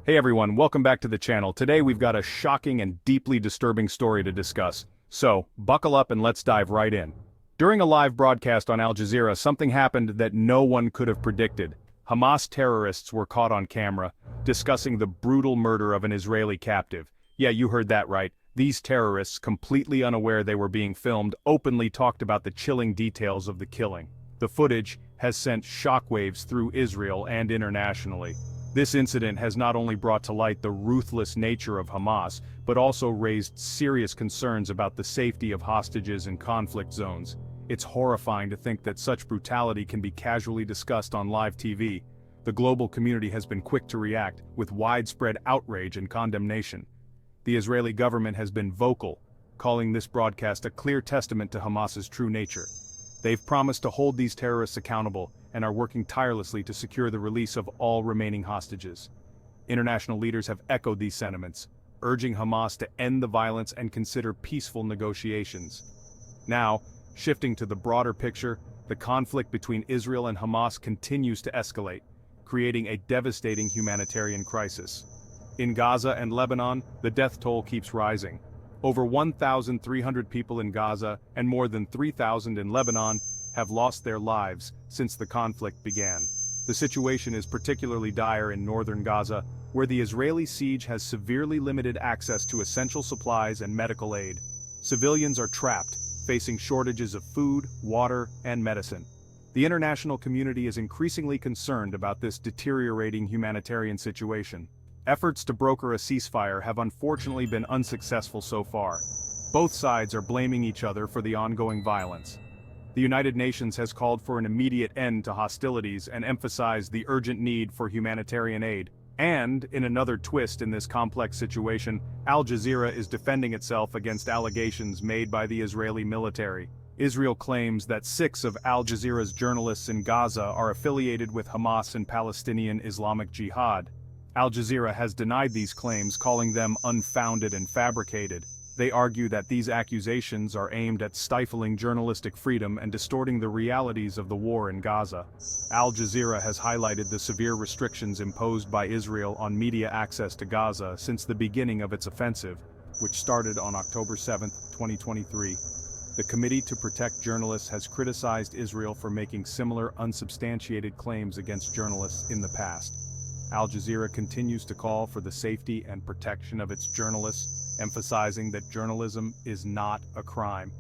Hey everyone, welcome back to the channel. Today we've got a shocking and deeply disturbing story to discuss. So, buckle up and let's dive right in. During a live broadcast on Al Jazeera, something happened that no one could have predicted. Hamas terrorists were caught on camera, discussing the brutal murder of an Israeli captive. Yeah, you heard that right. These terrorists, completely unaware they were being filmed, openly talked about the chilling details of the killing. The footage has sent shockwaves through Israel and internationally. This incident has not only brought to light the ruthless nature of Hamas, but also raised serious concerns about the safety of hostages in conflict zones. It's horrifying to think that such brutality can be casually discussed on live TV. The global community has been quick to react, with widespread outrage and condemnation. The Israeli government has been vocal, calling this broadcast a clear testament to Hamas's true nature. They've promised to hold these terrorists accountable and are working tirelessly to secure the release of all remaining hostages. International leaders have echoed these sentiments, urging Hamas to end the violence and consider peaceful negotiations. Now, shifting to the broader picture, the conflict between Israel and Hamas continues to escalate, creating a devastating humanitarian crisis. In Gaza and Lebanon, the death toll keeps rising. Over 1,300 people in Gaza and more than 3,000 in Lebanon have lost their lives since the conflict began. The situation is particularly dire in northern Gaza, where the Israeli siege has severely limited access to essential supplies and medical aid. Civilians are trapped, facing shortages of food, water, and medicine. The international community is increasingly concerned about this deteriorating humanitarian situation. Efforts to broker a ceasefire have unfortunately been unsuccessful so far. Both sides are blaming each other for the ongoing violence. The United Nations has called for an immediate end to hostilities and emphasized the urgent need for humanitarian aid. And, in another twist in this complex situation, Al Jazeera is defending itself against allegations made by the Israeli military. Israel claims that 6 of Al Jazeera's journalists in Gaza are affiliated with Hamas and Palestinian Islamic Jihad. Al Jazeera has denied these claims, calling them unfounded and fabricated. They argue that these accusations are aimed at stifling journalistic freedom and distorting the realities of the war in Gaza. Al Jazeera has highlighted the severe restrictions imposed by Israel on media access to Gaza since the beginning of its offensive, which started on October 7, 2023. The Committee to Protect Journalists has criticized Israel for making similar unsubstantiated claims against journalists in the past. Al Jazeera continues to call for the safety and protection of its journalists, emphasizing that journalism is not a crime.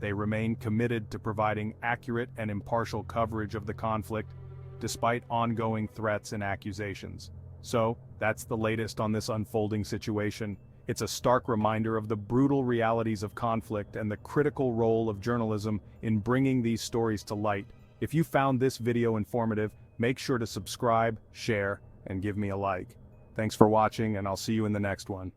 They remain committed to providing accurate and impartial coverage of the conflict, despite ongoing threats and accusations. So, that's the latest on this unfolding situation. It's a stark reminder of the brutal realities of conflict and the critical role of journalism in bringing these stories to light. If you found this video informative, make sure to subscribe, share, and give me a like. Thanks for watching, and I'll see you in the next one.